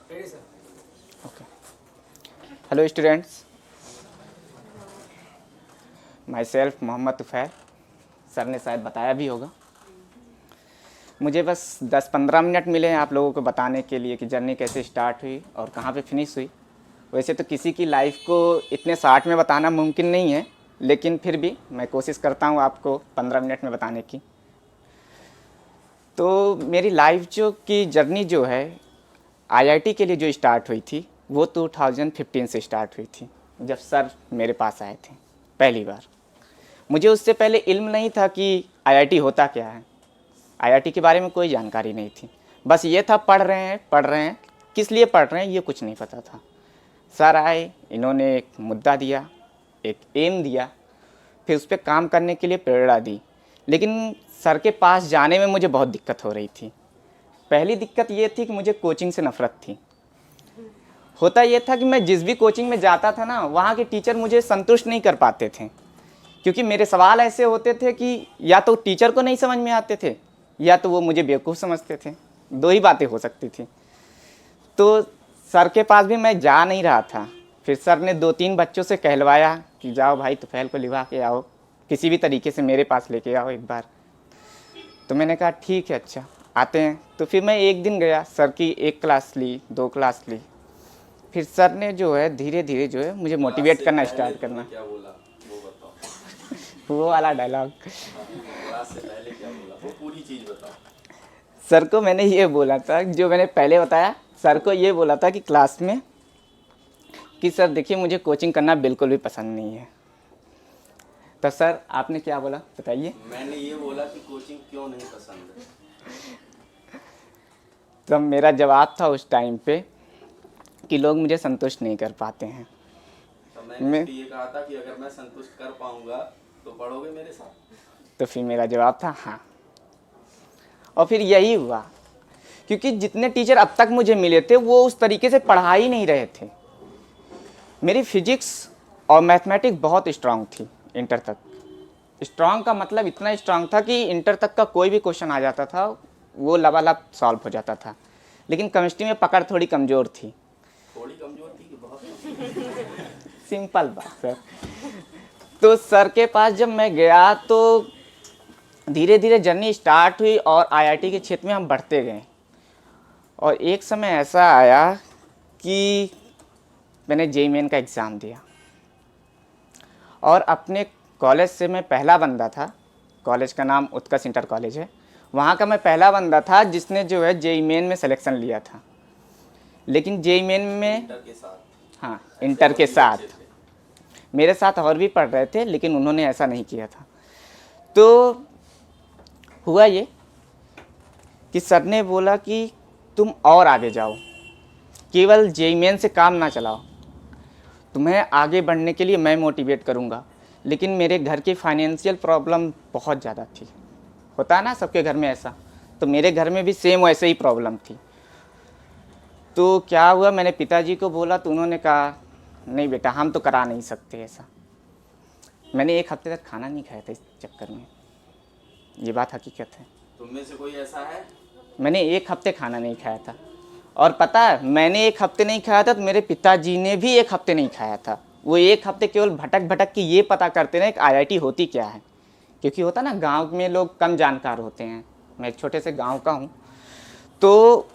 Okay. Hello students, myself Mohammad Tufail. Sir ने शायद बताया भी होगा। मुझे बस 10-15 मिनट मिले हैं आप लोगों को बताने के लिए कि जर्नी कैसे स्टार्ट हुई और कहाँ पे फिनिश हुई। वैसे तो किसी की लाइफ को इतने शॉर्ट में बताना मुमकिन नहीं है, लेकिन फिर भी मैं कोशिश करता हूँ आपको 15 मिनट में बताने की। तो मेरी लाइफ की जर्नी जो है आईआईटी के लिए जो स्टार्ट हुई थी वो 2015 से स्टार्ट हुई थी, जब सर मेरे पास आए थे पहली बार। मुझे उससे पहले इल्म नहीं था कि आईआईटी होता क्या है। आईआईटी के बारे में कोई जानकारी नहीं थी। बस ये था पढ़ रहे हैं, किस लिए पढ़ रहे हैं ये कुछ नहीं पता था। सर आए, इन्होंने एक मुद्दा दिया, एक एम दिया, फिर उस पर काम करने के लिए प्रेरणा दी। लेकिन सर के पास जाने में मुझे बहुत दिक्कत हो रही थी। पहली दिक्कत ये थी कि मुझे कोचिंग से नफ़रत थी। होता ये था कि मैं जिस भी कोचिंग में जाता था ना, वहाँ के टीचर मुझे संतुष्ट नहीं कर पाते थे, क्योंकि मेरे सवाल ऐसे होते थे कि या तो टीचर को नहीं समझ में आते थे या तो वो मुझे बेवकूफ़ समझते थे। दो ही बातें हो सकती थी। तो सर के पास भी मैं जा नहीं रहा था। फिर सर ने 2-3 बच्चों से कहलवाया कि जाओ भाई तुफ़ैल को लिवा के आओ, किसी भी तरीके से मेरे पास लेके आओ एक बार। तो मैंने कहा ठीक है, अच्छा आते हैं। तो फिर मैं एक दिन गया, सर की 1 क्लास ली, 2 क्लास ली। फिर सर ने जो है धीरे धीरे जो है मुझे मोटिवेट करना स्टार्ट करना। क्या बोला वो बताओ। वो वाला डायलॉग। क्लास से पहले क्या बोला वो पूरी चीज़ बताओ। सर को मैंने ये बोला था, जो मैंने पहले बताया, सर को ये बोला था कि क्लास में कि सर देखिए मुझे कोचिंग करना बिल्कुल भी पसंद नहीं है। तो सर आपने क्या बोला बताइए। मैंने ये बोला कि कोचिंग क्यों नहीं पसंद है। तो मेरा जवाब था उस टाइम पे कि लोग मुझे संतुष्ट नहीं कर पाते हैं। तो मैंने ये कहा था कि अगर मैं संतुष्ट कर पाऊंगा तो पढ़ोगे मेरे साथ। तो फिर मेरा जवाब था हाँ। और फिर यही हुआ, क्योंकि जितने टीचर अब तक मुझे मिले थे वो उस तरीके से पढ़ा ही नहीं रहे थे। मेरी फिजिक्स और मैथमेटिक्स बहुत स्ट्रांग थी इंटर तक। स्ट्रांग का मतलब इतना स्ट्रांग था कि इंटर तक का कोई भी क्वेश्चन आ जाता था वो लबालब सॉल्व हो जाता था। लेकिन केमिस्ट्री में पकड़ थोड़ी कमज़ोर थी। थोड़ी कमजोर थी कि बहुत। सिंपल बात सर। तो सर के पास जब मैं गया तो धीरे धीरे जर्नी स्टार्ट हुई और आईआईटी के क्षेत्र में हम बढ़ते गए। और एक समय ऐसा आया कि मैंने जेईई मेन का एग्ज़ाम दिया और अपने कॉलेज से मैं पहला बंदा था। कॉलेज का नाम उत्कर्ष इंटर कॉलेज है। वहाँ का मैं पहला बंदा था जिसने जो है जेईई मेन में सिलेक्शन लिया था। लेकिन जेईई मेन में इंटर के साथ, हाँ इंटर के साथ मेरे साथ और भी पढ़ रहे थे, लेकिन उन्होंने ऐसा नहीं किया था। तो हुआ ये कि सर ने बोला कि तुम और आगे जाओ, केवल जेईई मेन से काम ना चलाओ, तुम्हें आगे बढ़ने के लिए मैं मोटिवेट करूँगा। लेकिन मेरे घर की फाइनेंशियल प्रॉब्लम बहुत ज़्यादा थी। होता है ना सबके घर में ऐसा, तो मेरे घर में भी सेम वैसे ही प्रॉब्लम थी। तो क्या हुआ, मैंने पिताजी को बोला तो उन्होंने कहा नहीं बेटा हम तो करा नहीं सकते ऐसा। मैंने 1 हफ्ते तक खाना नहीं खाया था इस चक्कर में। ये बात हकीकत है। तुम में से कोई ऐसा है? मैंने 1 हफ्ते खाना नहीं खाया था। और पता है मैंने 1 हफ्ते नहीं खाया था तो मेरे पिताजी ने भी 1 हफ्ते नहीं खाया था। वो 1 हफ्ते केवल भटक भटक के ये पता करते रहे कि आईआईटी होती क्या है। क्योंकि होता ना गांव में लोग कम जानकार होते हैं, मैं एक छोटे से गांव का हूँ। तो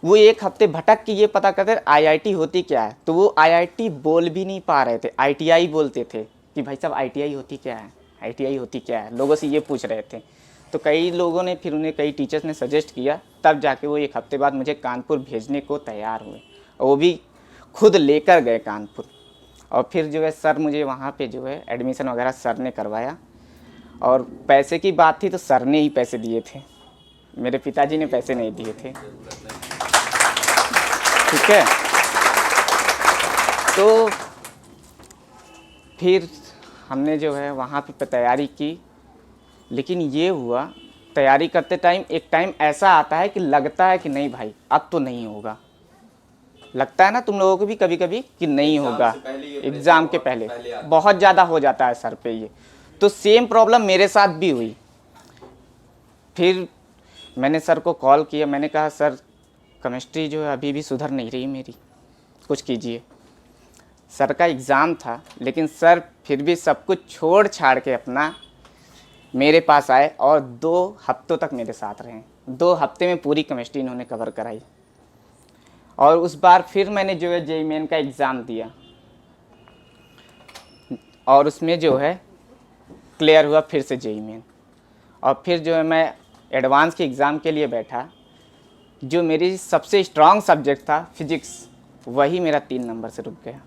वो 1 हफ्ते भटक के ये पता करते आईआईटी होती क्या है। तो वो आईआईटी बोल भी नहीं पा रहे थे, आईटीआई बोलते थे कि भाई साहब आईटीआई होती क्या है, आईटीआई होती क्या है, लोगों से ये पूछ रहे थे। तो कई लोगों ने फिर उन्हें कई टीचर्स ने सजेस्ट किया, तब जाके वो 1 हफ्ते बाद मुझे कानपुर भेजने को तैयार हुए और वो भी खुद लेकर गए कानपुर। और फिर जो है सर मुझे वहाँ पे जो है एडमिशन वगैरह सर ने करवाया। और पैसे की बात थी तो सर ने ही पैसे दिए थे, मेरे पिताजी ने पैसे नहीं दिए थे। ठीक है। तो फिर हमने जो है वहाँ पे तैयारी की। लेकिन ये हुआ तैयारी करते टाइम एक टाइम ऐसा आता है कि लगता है कि नहीं भाई अब तो नहीं होगा। लगता है ना तुम लोगों को भी कभी कभी कि नहीं होगा। एग्ज़ाम के पहले बहुत ज़्यादा हो जाता है सर पे ये। तो सेम प्रॉब्लम मेरे साथ भी हुई। फिर मैंने सर को कॉल किया, मैंने कहा सर केमिस्ट्री जो है अभी भी सुधर नहीं रही मेरी, कुछ कीजिए। सर का एग्ज़ाम था, लेकिन सर फिर भी सब कुछ छोड़ छाड़ के अपना मेरे पास आए और 2 हफ्तों तक मेरे साथ रहे। 2 हफ्ते में पूरी केमिस्ट्री इन्होंने कवर कराई। और उस बार फिर मैंने जो है जेईई मेन का एग्ज़ाम दिया और उसमें जो है क्लियर हुआ फिर से जेईई मेन। और फिर जो है मैं एडवांस के एग्ज़ाम के लिए बैठा। जो मेरी सबसे स्ट्रॉन्ग सब्जेक्ट था फिजिक्स, वही मेरा 3 नंबर से रुक गया।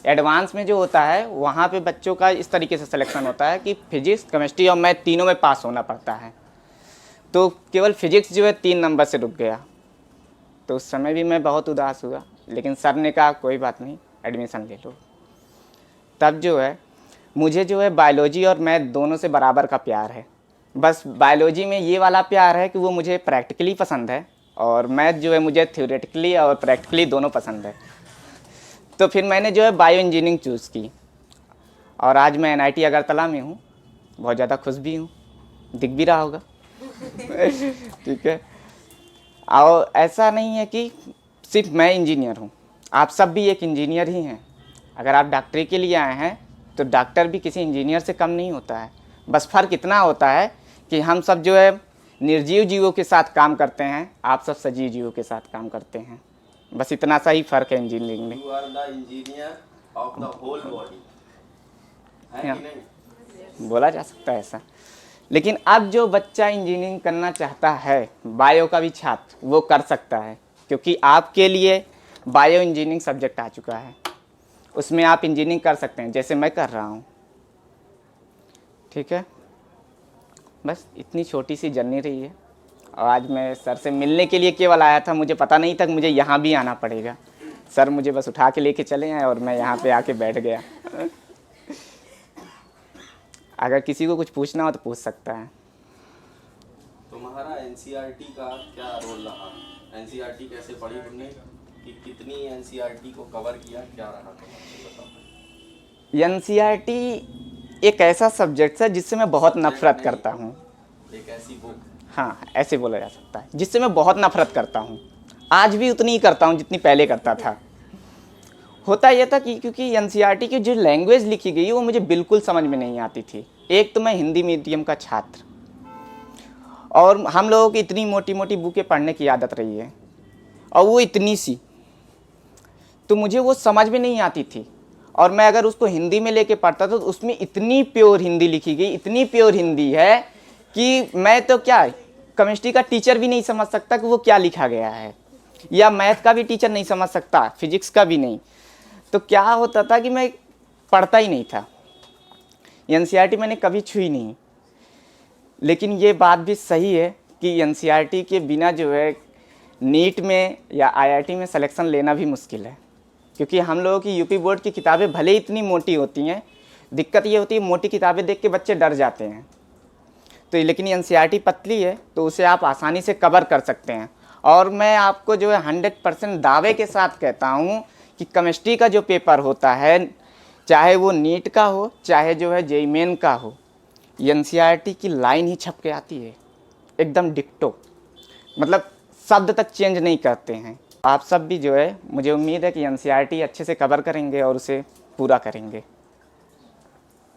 एडवांस में जो होता है वहाँ पे बच्चों का इस तरीके से सिलेक्शन होता है कि फिजिक्स, केमिस्ट्री और मैथ तीनों में पास होना पड़ता है। तो केवल फिजिक्स जो है 3 नंबर से रुक गया। तो उस समय भी मैं बहुत उदास हुआ, लेकिन सर ने कहा कोई बात नहीं, एडमिशन ले लो। तब जो है मुझे जो है बायोलॉजी और मैथ दोनों से बराबर का प्यार है। बस बायोलॉजी में ये वाला प्यार है कि वो मुझे प्रैक्टिकली पसंद है, और मैथ जो है मुझे थ्योरेटिकली और प्रैक्टिकली दोनों पसंद है। तो फिर मैंने जो है बायो इंजीनियरिंग चूज़ की और आज मैं NIT अगरतला में हूँ। बहुत ज़्यादा खुश भी हूँ, दिख भी रहा होगा। ठीक है। और ऐसा नहीं है कि सिर्फ मैं इंजीनियर हूँ, आप सब भी एक इंजीनियर ही हैं। अगर आप डॉक्टरी के लिए आए हैं तो डॉक्टर भी किसी इंजीनियर से कम नहीं होता है। बस फ़र्क इतना होता है कि हम सब जो है निर्जीव जीवों के साथ काम करते हैं, आप सब सजीव जीवों के साथ काम करते हैं। बस इतना सा ही फ़र्क है इंजीनियरिंग में। You are the engineer of the whole body, है कि नहीं? बोला जा सकता है ऐसा। लेकिन अब जो बच्चा इंजीनियरिंग करना चाहता है, बायो का भी छात्र, वो कर सकता है, क्योंकि आपके लिए बायो इंजीनियरिंग सब्जेक्ट आ चुका है। उसमें आप इंजीनियरिंग कर सकते हैं, जैसे मैं कर रहा हूँ। ठीक है, बस इतनी छोटी सी जर्नी रही है। और आज मैं सर से मिलने के लिए केवल आया था, मुझे पता नहीं था कि मुझे यहाँ भी आना पड़ेगा। सर मुझे बस उठा के लेके चले आए और मैं यहाँ पे आके बैठ गया। अगर किसी को कुछ पूछना हो तो पूछ सकता है। तुम्हारा NCERT का क्या रोल रहा? NCERT कैसे पढ़ी तुमने, कि कितनी NCERT को कवर किया, क्या रहा तुम्हारा, बताओ। NCERT एक ऐसा सब्जेक्ट है जिससे मैं बहुत नफरत करता हूँ। एक ऐसी बुक, हाँ, ऐसे बोला जा सकता है, जिससे मैं बहुत नफरत करता हूँ। आज भी उतनी ही करता हूँ जितनी पहले करता था। होता यह था कि क्योंकि NCERT की जो लैंग्वेज लिखी गई वो मुझे बिल्कुल समझ में नहीं आती थी। एक तो मैं हिंदी मीडियम का छात्र, और हम लोगों की इतनी मोटी मोटी बुकें पढ़ने की आदत रही है, और वो इतनी सी, तो मुझे वो समझ में नहीं आती थी। और मैं अगर उसको हिंदी में लेके पढ़ता था तो उसमें इतनी प्योर हिंदी लिखी गई, इतनी प्योर हिंदी है कि मैं तो क्या केमिस्ट्री का टीचर भी नहीं समझ सकता कि वो क्या लिखा गया है, या मैथ का भी टीचर नहीं समझ सकता, फिजिक्स का भी नहीं। तो क्या होता था कि मैं पढ़ता ही नहीं था। NCERT मैंने कभी छुई नहीं। लेकिन ये बात भी सही है कि NCERT के बिना जो है नीट में या IIT में सिलेक्शन लेना भी मुश्किल है, क्योंकि हम लोगों की यूपी बोर्ड की किताबें भले ही इतनी मोटी होती हैं, दिक्कत ये होती है मोटी किताबें देख के बच्चे डर जाते हैं। तो लेकिन NCERT पतली है तो उसे आप आसानी से कवर कर सकते हैं। और मैं आपको जो है 100% दावे के साथ कहता हूँ कि केमिस्ट्री का जो पेपर होता है, चाहे वो नीट का हो चाहे जो है जेईई मेन का हो, NCERT की लाइन ही छप के आती है, एकदम डिक्टो। मतलब शब्द तक चेंज नहीं करते हैं। आप सब भी जो है, मुझे उम्मीद है कि NCERT अच्छे से कवर करेंगे और उसे पूरा करेंगे।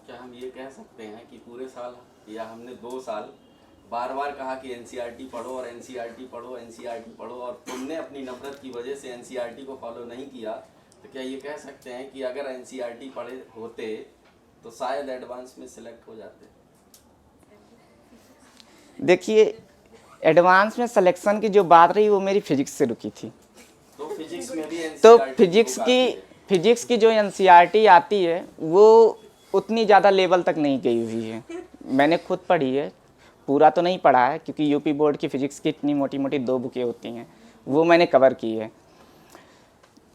क्या हम ये कह सकते हैं कि पूरे साल या हमने 2 साल बार बार कहा कि NCERT पढ़ो और NCERT पढ़ो, NCERT पढ़ो, और तुमने अपनी नफरत की वजह से NCERT को फॉलो नहीं किया, तो क्या ये कह सकते हैं कि अगर NCERT पढ़े होते तो शायद एडवांस में सिलेक्ट हो जाते? देखिए, एडवांस में सिलेक्शन की जो बात रही वो मेरी फिजिक्स से रुकी थी। तो फिजिक्स में भी तो NCERT फिजिक्स की जो NCERT आती है वो उतनी ज़्यादा लेवल तक नहीं गई हुई है। मैंने खुद पढ़ी है, पूरा तो नहीं पढ़ा है, क्योंकि यूपी बोर्ड की फ़िज़िक्स की इतनी मोटी मोटी 2 बुकें होती हैं, वो मैंने कवर की है।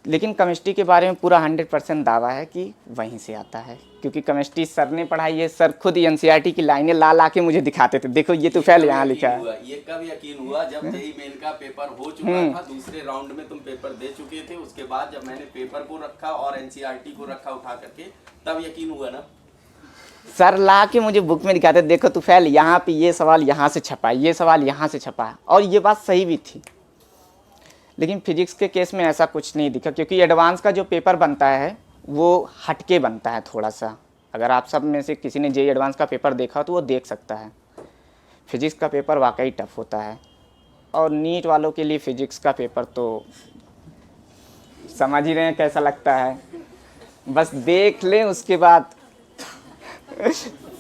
लेकिन केमिस्ट्री के बारे में पूरा 100% दावा है कि वहीं से आता है, क्योंकि केमिस्ट्री सर ने पढ़ाई है। सर खुद NCERT की लाइनें ला ला के मुझे दिखाते थे, देखो ये तो फैल यहाँ लिखा है। ये कब यकीन हुआ? जब जेईई मेन का पेपर हो चुका था, दूसरे राउंड में तुम पेपर दे चुके थे, उसके बाद जब मैंने पेपर को रखा और NCERT को रखा उठा करके, तब यकीन हुआ ना? सर ला के मुझे बुक में दिखाते, देखो तू फैल, यहाँ पे ये सवाल यहाँ से छपा है, ये सवाल यहाँ से छपा है, और ये बात सही भी थी। लेकिन फिजिक्स के केस में ऐसा कुछ नहीं दिखा, क्योंकि एडवांस का जो पेपर बनता है वो हटके बनता है थोड़ा सा। अगर आप सब में से किसी ने जेईई एडवांस का पेपर देखा तो वो देख सकता है। फिजिक्स का पेपर वाकई टफ होता है, और नीट वालों के लिए फिजिक्स का पेपर तो समझ ही रहे हैं कैसा लगता है। बस देख लें, उसके बाद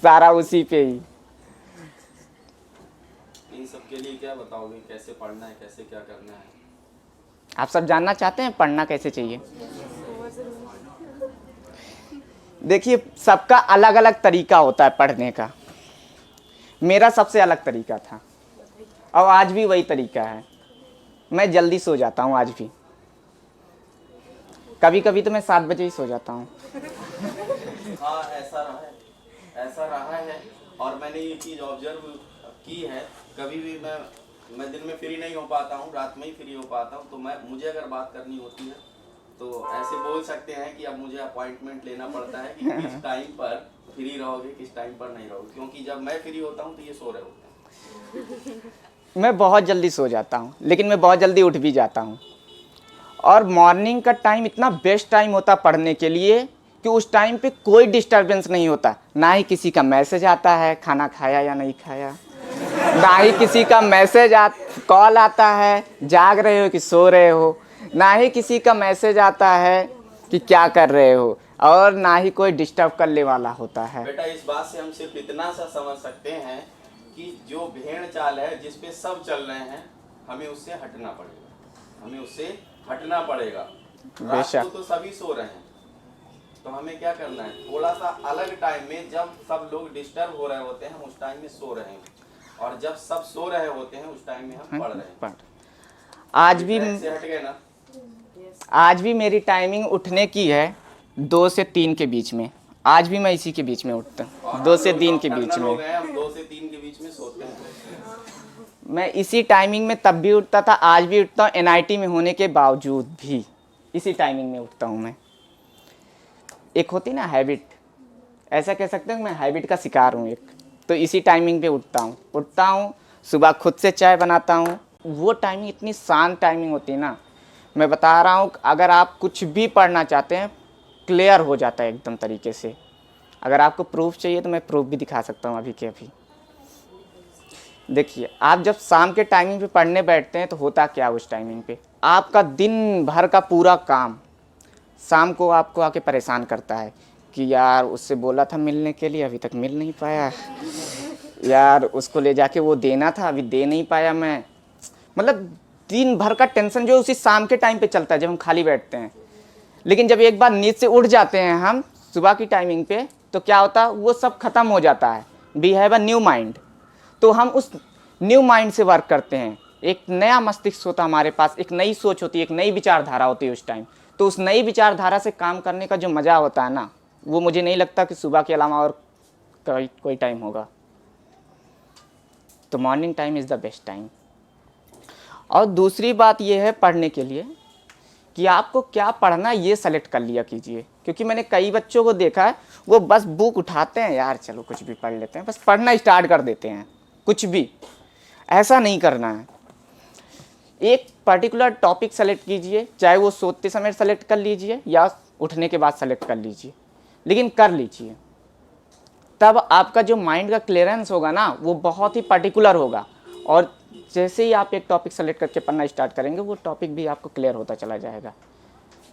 सारा उसी पे ही। इन सब के लिए क्या बताओगे, कैसे पढ़ना है, कैसे क्या करना है? आप सब जानना चाहते हैं पढ़ना कैसे चाहिए? देखिए, सबका अलग अलग तरीका होता है पढ़ने का। मेरा सबसे अलग तरीका था, और आज भी वही तरीका है। मैं जल्दी सो जाता हूँ आज भी। कभी कभी तो मैं 7 बजे ही सो जाता हूँ। हाँ, ऐसा रहा है। और मैंने ये चीज़ ऑब्जर्व की है, कभी भी मैं दिन में फ्री नहीं हो पाता हूँ, रात में ही फ्री हो पाता हूँ। तो मुझे अगर बात करनी होती है तो ऐसे बोल सकते हैं कि अब मुझे अपॉइंटमेंट लेना पड़ता है कि किस टाइम पर फ्री रहोगे, किस टाइम पर नहीं रहोगे, क्योंकि जब मैं फ्री होता हूँ तो ये सो रहे होते हैं। मैं बहुत जल्दी सो जाता हूँ, लेकिन मैं बहुत जल्दी उठ भी जाता हूँ। और मॉर्निंग का टाइम इतना बेस्ट टाइम होता पढ़ने के लिए कि उस टाइम पे कोई डिस्टरबेंस नहीं होता। ना ही किसी का मैसेज आता है खाना खाया या नहीं खाया, ना ही किसी का कॉल आता है जाग रहे हो कि सो रहे हो, ना ही किसी का मैसेज आता है कि क्या कर रहे हो, और ना ही कोई डिस्टर्ब करने वाला होता है। बेटा, इस बात से हम सिर्फ इतना सा समझ सकते हैं कि जो भेड़ चाल है जिस पे सब चल रहे हैं, हमें उससे हटना पड़ेगा। रात को तो सभी सो रहे हैं, तो हमें क्या करना है, थोड़ा सा अलग टाइम में, जब सब लोग डिस्टर्ब हो रहे होते हैं हम उस टाइम में सो रहे हैं, और जब सब सो रहे होते हैं उस टाइम में हम पढ़ रहे हैं। आज भी मेरी टाइमिंग उठने की है 2 से 3 के बीच में। आज भी मैं इसी के बीच में उठता हूँ, 2 से 3 के बीच में। हम 2 से 3 के बीच में सोते हैं। मैं इसी टाइमिंग में तब भी उठता था, आज भी उठता हूँ। एनआईटी में होने के बावजूद भी इसी टाइमिंग में उठता हूँ मैं। एक होती ना हैबिट, ऐसा कह सकते हैं मैं हैबिट का शिकार हूँ एक। तो इसी टाइमिंग पे उठता हूँ, सुबह खुद से चाय बनाता हूँ। वो टाइमिंग इतनी शांत टाइमिंग होती है ना, मैं बता रहा हूँ, अगर आप कुछ भी पढ़ना चाहते हैं क्लियर हो जाता है एकदम तरीके से। अगर आपको प्रूफ चाहिए तो मैं प्रूफ भी दिखा सकता हूँ अभी के अभी। देखिए, आप जब शाम के टाइमिंग पे पढ़ने बैठते हैं तो होता क्या उस टाइमिंग पे, आपका दिन भर का पूरा काम शाम को आपको आके परेशान करता है कि यार उससे बोला था मिलने के लिए, अभी तक मिल नहीं पाया, यार उसको ले जाके वो देना था, अभी दे नहीं पाया मैं। मतलब दिन भर का टेंशन जो उसी शाम के टाइम पे चलता है जब हम खाली बैठते हैं। लेकिन जब एक बार नींद से उठ जाते हैं हम सुबह की टाइमिंग पे, तो क्या होता है, वो सब खत्म हो जाता है। We have a new mind. तो हम उस न्यू माइंड से वर्क करते हैं। एक नया मस्तिष्क होता है हमारे पास, एक नई सोच होती है, एक नई विचारधारा होती है उस टाइम। तो उस नई विचारधारा से काम करने का जो मज़ा होता है ना, वो मुझे नहीं लगता कि सुबह के अलावा और कोई टाइम होगा। तो morning time is the best time. और दूसरी बात ये है पढ़ने के लिए कि आपको क्या पढ़ना है ये सेलेक्ट कर लिया कीजिए। क्योंकि मैंने कई बच्चों को देखा है, वो बस बुक उठाते हैं, यार चलो कुछ भी पढ़ लेते हैं, बस पढ़ना स्टार्ट कर देते हैं। कुछ भी ऐसा नहीं करना है। एक पर्टिकुलर टॉपिक सेलेक्ट कीजिए, चाहे वो सोते समय सेलेक्ट कर लीजिए या उठने के बाद सेलेक्ट कर लीजिए, लेकिन कर लीजिए। तब आपका जो माइंड का क्लियरेंस होगा ना, वो बहुत ही पर्टिकुलर होगा। और जैसे ही आप एक टॉपिक सेलेक्ट करके पढ़ना स्टार्ट करेंगे, वो टॉपिक भी आपको क्लियर होता चला जाएगा।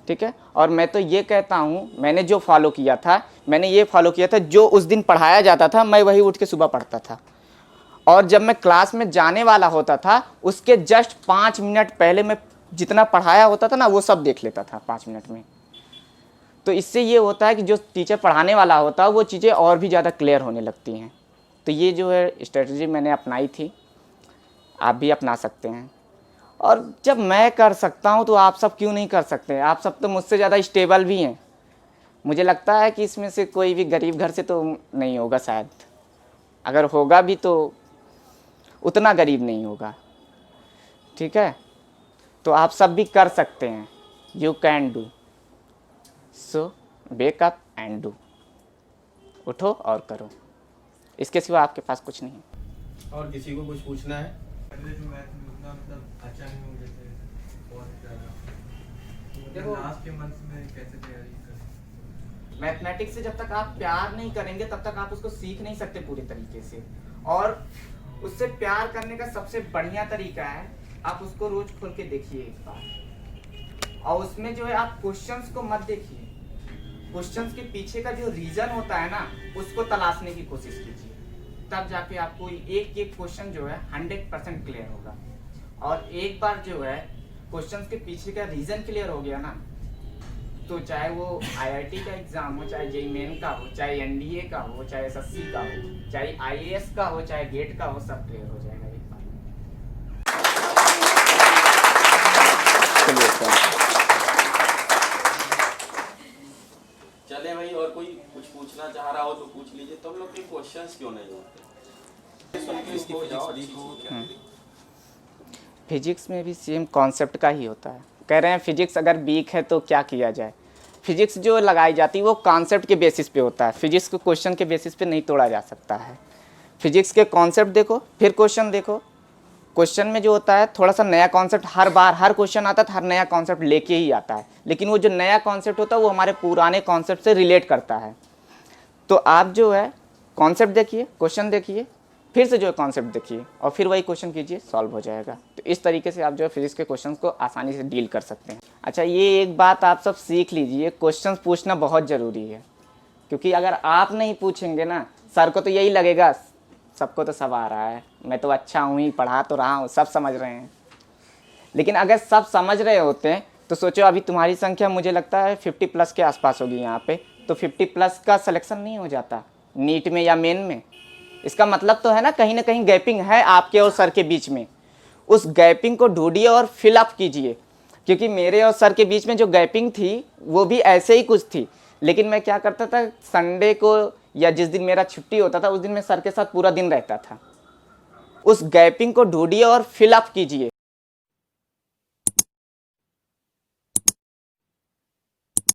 ठीक है। और मैं तो ये कहता हूँ, मैंने जो फॉलो किया था, मैंने ये फॉलो किया था, जो उस दिन पढ़ाया जाता था मैं वही उठ के सुबह पढ़ता था। और जब मैं क्लास में जाने वाला होता था, उसके जस्ट 5 मिनट पहले मैं जितना पढ़ाया होता था ना, वो सब देख लेता था 5 मिनट में। तो इससे ये होता है कि जो टीचर पढ़ाने वाला होता है वो चीज़ें और भी ज़्यादा क्लियर होने लगती हैं। तो ये जो है स्ट्रेटजी मैंने अपनाई थी, आप भी अपना सकते हैं। और जब मैं कर सकता हूँ तो आप सब क्यों नहीं कर सकते? आप सब तो मुझसे ज़्यादा स्टेबल भी हैं। मुझे लगता है कि इसमें से कोई भी गरीब घर से तो नहीं होगा शायद, अगर होगा भी तो उतना गरीब नहीं होगा। ठीक है। तो आप सब भी कर सकते हैं। You can do, so wake up and do. उठो और करो, इसके सिवा आपके पास कुछ नहीं है। और किसी को कुछ पूछना है? पहले जो मैथ में उतना मतलब अच्छा नहीं हो, जैसे बहुत देखो लास्ट के मंथ में कैसे तैयारी करें? मैथमेटिक्स से जब तक आप प्यार नहीं करेंगे तब तक आप उसको सीख नहीं सकते पूरे तरीके से। और उससे प्यार करने का सबसे बढ़िया तरीका है आप उसको रोज खोल के देखिए एक बार, और उसमें जो है आप क्वेश्चंस को मत देखिए, क्वेश्चंस के पीछे का जो रीजन होता है ना उसको तलाशने की कोशिश कीजिए, तब जाके आपको एक एक क्वेश्चन जो है 100% क्लियर होगा। और एक बार जो है क्वेश्चंस के पीछे का रीजन क्लियर हो गया ना, तो चाहे वो आईआईटी का एग्जाम हो, चाहे जेईई मेन का हो, चाहे एनडीए का हो, चाहे एसएससी का हो, चाहे आईएएस का हो, चाहे गेट का हो, सब क्लियर हो जाएगा एक बार। चले भाई, और कोई कुछ पूछना चाह रहा हो तो पूछ लीजिए। तुम लोग के क्वेश्चंस क्यों नहीं होते? सुन के इसको जाओ, अच्छी चीज़ है। फिजिक्स में भी सेम कॉन्सेप्ट का ही होता है। कह रहे हैं फिजिक्स अगर वीक है तो क्या किया जाए। फिजिक्स जो लगाई जाती है वो कॉन्सेप्ट के बेसिस पे होता है, फिजिक्स को क्वेश्चन के बेसिस पे नहीं तोड़ा जा सकता है। फिजिक्स के कॉन्सेप्ट देखो फिर क्वेश्चन देखो। क्वेश्चन में जो होता है थोड़ा सा नया कॉन्सेप्ट, हर बार हर क्वेश्चन आता है तो हर नया कॉन्सेप्ट लेके ही आता है, लेकिन वो जो नया कॉन्सेप्ट होता है वो हमारे पुराने कॉन्सेप्ट से रिलेट करता है। तो आप जो है कॉन्सेप्ट देखिए, क्वेश्चन देखिए, फिर से जो है कॉन्सेप्ट देखिए और फिर वही क्वेश्चन कीजिए, सॉल्व हो जाएगा। तो इस तरीके से आप जो है फिजिक्स के क्वेश्चन को आसानी से डील कर सकते हैं। अच्छा, ये एक बात आप सब सीख लीजिए, क्वेश्चन पूछना बहुत ज़रूरी है, क्योंकि अगर आप नहीं पूछेंगे ना, सर को तो यही लगेगा सबको तो सब आ रहा है, मैं तो अच्छा हूँ ही, पढ़ा तो रहा हूँ, सब समझ रहे हैं। लेकिन अगर सब समझ रहे होते हैं तो सोचो अभी तुम्हारी संख्या मुझे लगता है 50+ के आसपास होगी यहाँ पे, तो 50+ का सिलेक्शन नहीं हो जाता नीट में या मेन में। इसका मतलब तो है ना कहीं गैपिंग है आपके और सर के बीच में। उस गैपिंग को ढूंढिए और फिलअप कीजिए, क्योंकि मेरे और सर के बीच में जो गैपिंग थी वो भी ऐसे ही कुछ थी। लेकिन मैं क्या करता था, संडे को या जिस दिन मेरा छुट्टी होता था उस दिन मैं सर के साथ पूरा दिन रहता था। उस गैपिंग को ढूंढिए और फिलअप कीजिए।